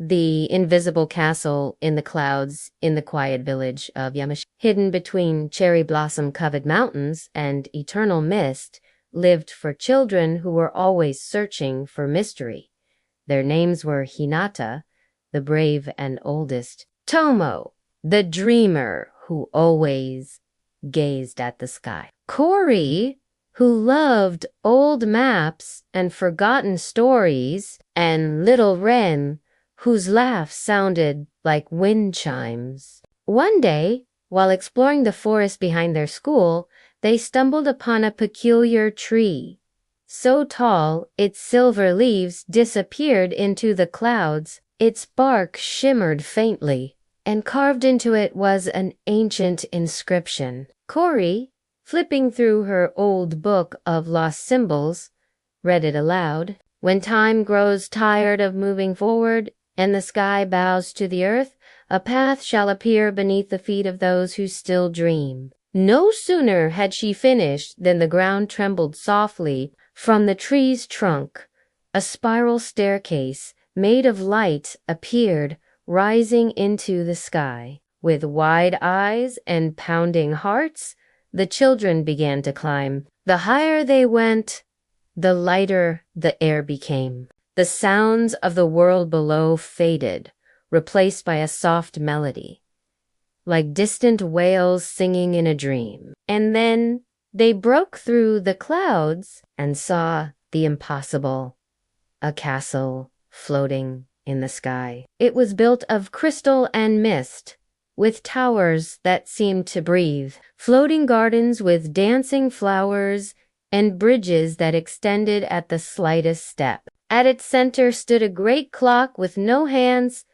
the invisible castle in the clouds in the quiet village of Yamashi, hidden between cherry blossom-covered mountains and eternal mist, lived for children who were always searching for mystery. Their names were Hinata, the brave and oldest, Tomo, the dreamer who always gazed at the sky, Kori, who loved old maps and forgotten stories, and little Ren, whose laugh sounded like wind chimes. One day, while exploring the forest behind their school, they stumbled upon a peculiar tree. So tall, its silver leaves disappeared into the clouds, its bark shimmered faintly, and carved into it was an ancient inscription. Kori, flipping through her old book of lost symbols, read it aloud. When time grows tired of moving forward, and the sky bows to the earth, a path shall appear beneath the feet of those who still dream. No sooner had she finished than the ground trembled softly from the tree's trunk. A spiral staircase made of light appeared, rising into the sky. With wide eyes and pounding hearts, the children began to climb. The higher they went, the lighter the air became. The sounds of the world below faded, replaced by a soft melody, like distant whales singing in a dream. And then they broke through the clouds and saw the impossible, a castle floating in the sky. It was built of crystal and mist, with towers that seemed to breathe, floating gardens with dancing flowers, and bridges that extended at the slightest step. At its center stood a great clock with no hands,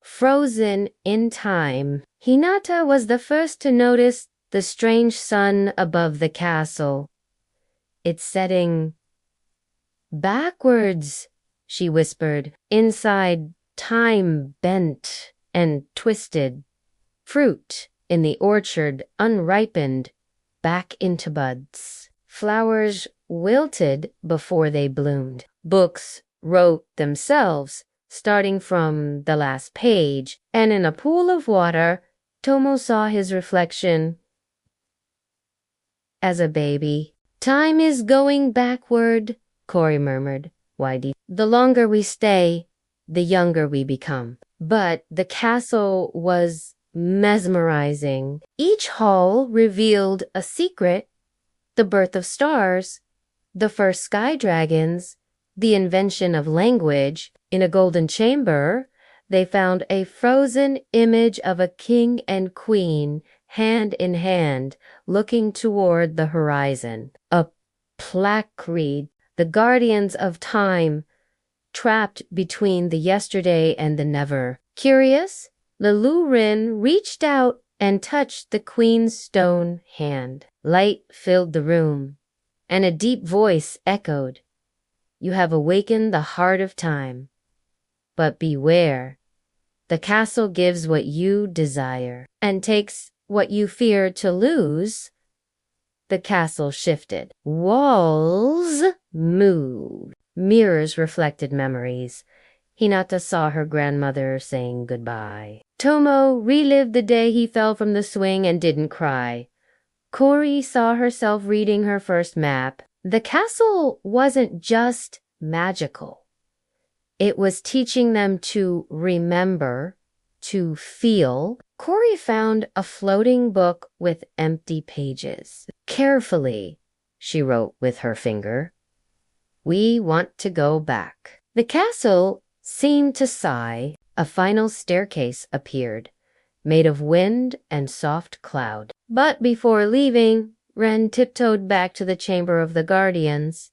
frozen in time. Hinata was the first to notice the strange sun above the castle. It's setting backwards, she whispered. Inside, time bent and twisted. Fruit in the orchard unripened back into buds. Flowers wilted before they bloomed. Books wrote themselves, starting from the last page, and in a pool of water, Tomo saw his reflection as a baby. Time is going backward, Kori murmured. Why do the longer we stay, the younger we become. But the castle was mesmerizing. Each hall revealed a secret: the birth of stars, the first sky dragons, the invention of language. In a golden chamber, they found a frozen image of a king and queen, hand in hand, looking toward the horizon. A plaque read, "The guardians of time, trapped between the yesterday and the never." Curious, Rin reached out and touched the queen's stone hand. Light filled the room, and a deep voice echoed, "You have awakened the heart of time. But beware, the castle gives what you desire and takes what you fear to lose." The castle shifted. Walls moved. Mirrors reflected memories. Hinata saw her grandmother saying goodbye. Tomo relived the day he fell from the swing and didn't cry. Kori saw herself reading her first map. The castle wasn't just magical. It was teaching them to remember, to feel. Kori found a floating book with empty pages. Carefully, she wrote with her finger, "We want to go back." The castle seemed to sigh. A final staircase appeared, made of wind and soft cloud. But before leaving, Ren tiptoed back to the chamber of the guardians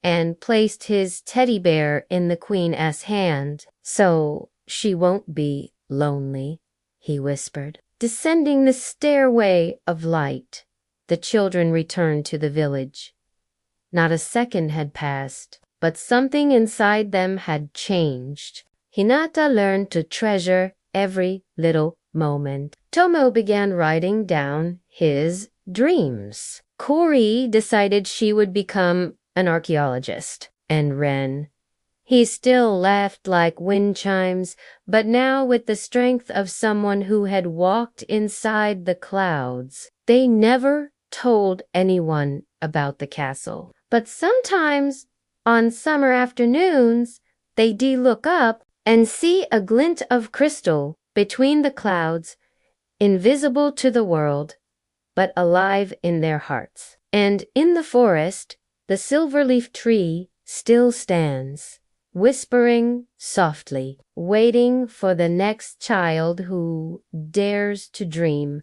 and placed his teddy bear in the Queen's hand. "So she won't be lonely," he whispered. Descending the stairway of light, the children returned to the village. Not a second had passed, but something inside them had changed. Hinata learned to treasure every little moment. Tomo began writing down his dreams. Kori decided she would become an archaeologist. And Ren, He still laughed like wind chimes, but now with the strength of someone who had walked inside the clouds. They never told anyone about the castle, but sometimes on summer afternoons they'd look up and see a glint of crystal between the clouds, invisible to the world, but alive in their hearts. And in the forest, the silverleaf tree still stands, whispering softly, waiting for the next child who dares to dream.